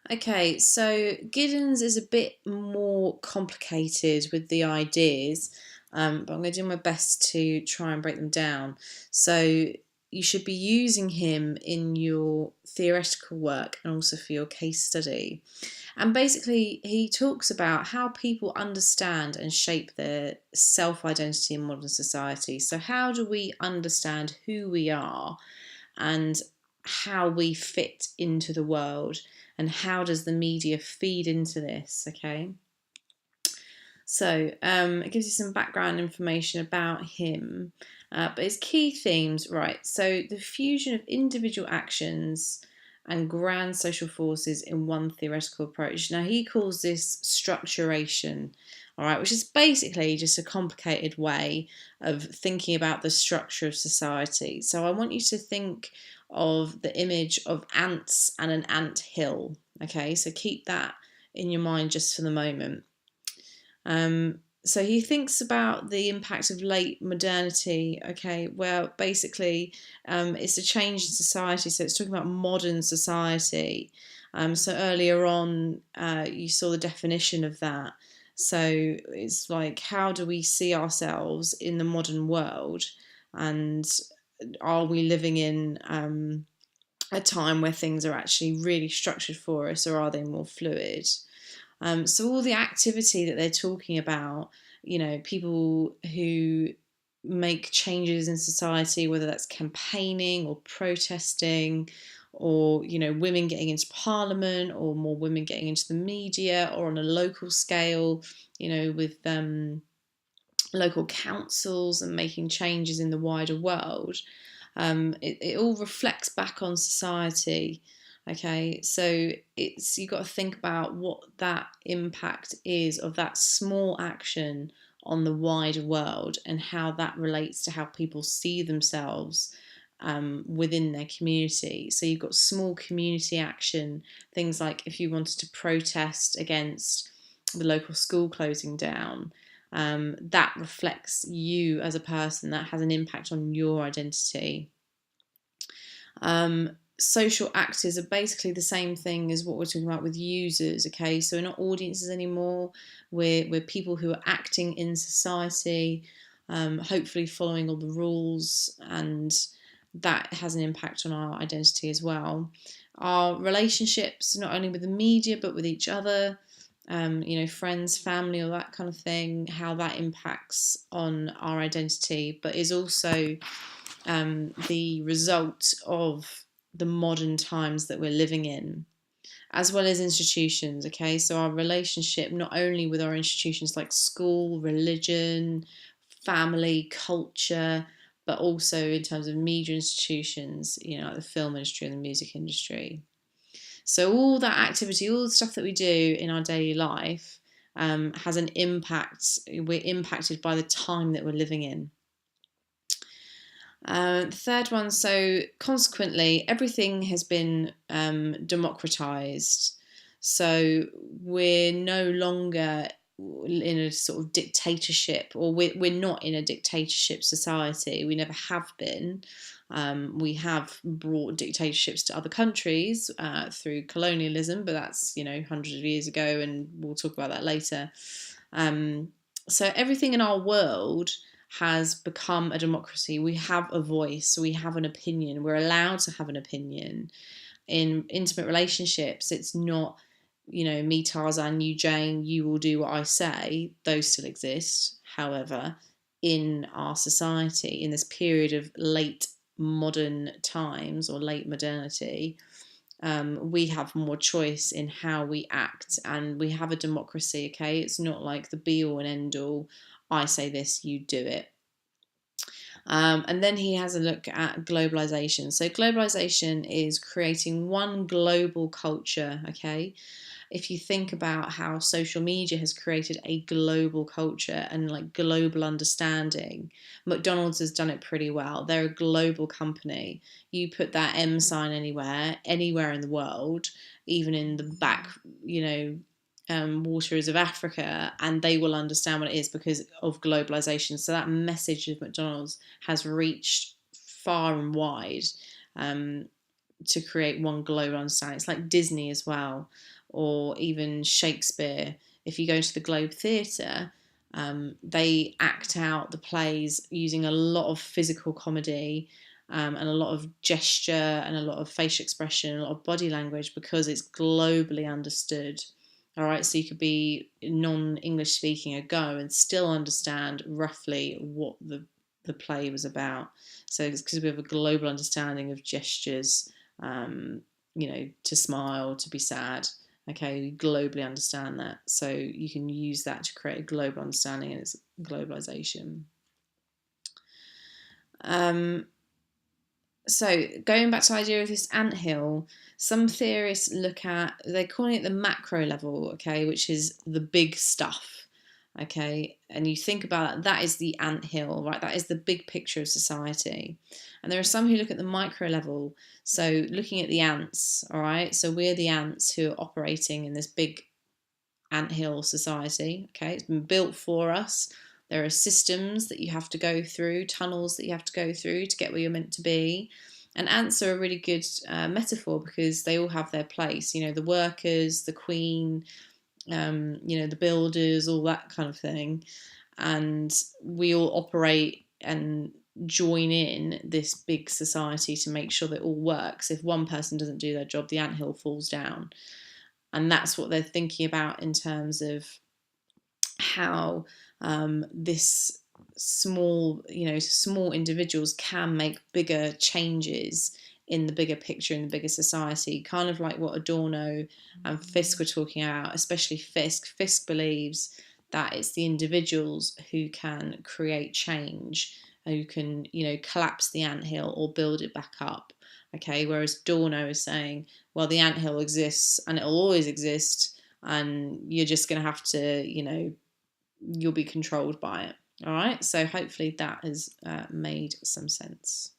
Okay, so Giddens is a bit more complicated with the ideas, but I'm going to do my best to try and break them down. So you should be using him in your theoretical work and also for your case study. And basically, he talks about how people understand and shape their self identity in modern society. So, how do we understand who we are and how we fit into the world, and how does the media feed into this? Okay, so it gives you some background information about him, but his key themes, right? So the fusion of individual actions and grand social forces in one theoretical approach. Now he calls this structuration, all right, which is basically just a complicated way of thinking about the structure of society. So I want you to think of the image of ants and an ant hill. Okay, so keep that in your mind just for the moment. So he thinks about the impact of late modernity. Okay, well, basically, it's a change in society. So it's talking about modern society. So earlier on, you saw the definition of that. So it's like, how do we see ourselves in the modern world, and are we living in a time where things are actually really structured for us, or are they more fluid? So all the activity that they're talking about, people who make changes in society, whether that's campaigning or protesting, or women getting into parliament, or more women getting into the media, or on a local scale, with local councils and making changes in the wider world. It all reflects back on society. Okay, so you've got to think about what that impact is of that small action on the wider world, and how that relates to how people see themselves within their community. So you've got small community action, things like if you wanted to protest against the local school closing down, that reflects you as a person, that has an impact on your identity. Social actors are basically the same thing as what we're talking about with users. Okay, so we're not audiences anymore, we're people who are acting in society, hopefully following all the rules, and that has an impact on our identity as well. Our relationships, not only with the media but with each other, friends, family, all that kind of thing, how that impacts on our identity, but is also the result of the modern times that we're living in, as well as institutions. Okay, so our relationship, not only with our institutions like school, religion, family, culture, but also in terms of media institutions, like the film industry and the music industry. So all that activity, all the stuff that we do in our daily life, has an impact. We're impacted by the time that we're living in. The third one, so consequently, everything has been democratized. So we're no longer in a sort of dictatorship, or we're not in a dictatorship society. We never have been. We have brought dictatorships to other countries through colonialism, but that's hundreds of years ago, and we'll talk about that later. So everything in our world has become a democracy. We have a voice, we have an opinion, we're allowed to have an opinion. In intimate relationships, it's not, me Tarzan, you Jane, you will do what I say. Those still exist. However, in our society, in this period of late modern times, or late modernity, we have more choice in how we act, and we have a democracy. Okay, it's not like the be all and end all, I say this, you do it. And then he has a look at globalization. So globalization is creating one global culture. Okay, if you think about how social media has created a global culture and like global understanding, McDonald's has done it pretty well. They're a global company. You put that M sign anywhere in the world, even in the back, waters of Africa, and they will understand what it is because of globalization. So that message of McDonald's has reached far and wide. to create one global understanding. It's like Disney as well, or even Shakespeare. If you go to the Globe Theatre, they act out the plays using a lot of physical comedy, and a lot of gesture and a lot of facial expression, a lot of body language, because it's globally understood. All right, so you could be non-English speaking a go and still understand roughly what the play was about. So it's because we have a global understanding of gestures, to smile, to be sad. Okay, we globally understand that. So you can use that to create a global understanding, and it's globalization. So going back to the idea of this anthill, some theorists they're calling it the macro level, okay, which is the big stuff, okay, and you think about that is the anthill, right? That is the big picture of society. And there are some who look at the micro level, so looking at the ants, all right, so we're the ants who are operating in this big anthill society, okay, it's been built for us. There are systems that you have to go through, tunnels that you have to go through to get where you're meant to be. And ants are a really good metaphor because they all have their place. The workers, the queen, the builders, all that kind of thing. And we all operate and join in this big society to make sure that it all works. If one person doesn't do their job, the anthill falls down. And that's what they're thinking about in terms of how this small individuals can make bigger changes in the bigger picture, in the bigger society, kind of like what Adorno and Fisk were talking about, especially Fisk. Fisk believes that it's the individuals who can create change, who can, collapse the anthill or build it back up. Okay, whereas Adorno is saying, well, the anthill exists and it'll always exist, and you're just going to have to, you'll be controlled by it. All right, so hopefully that has made some sense.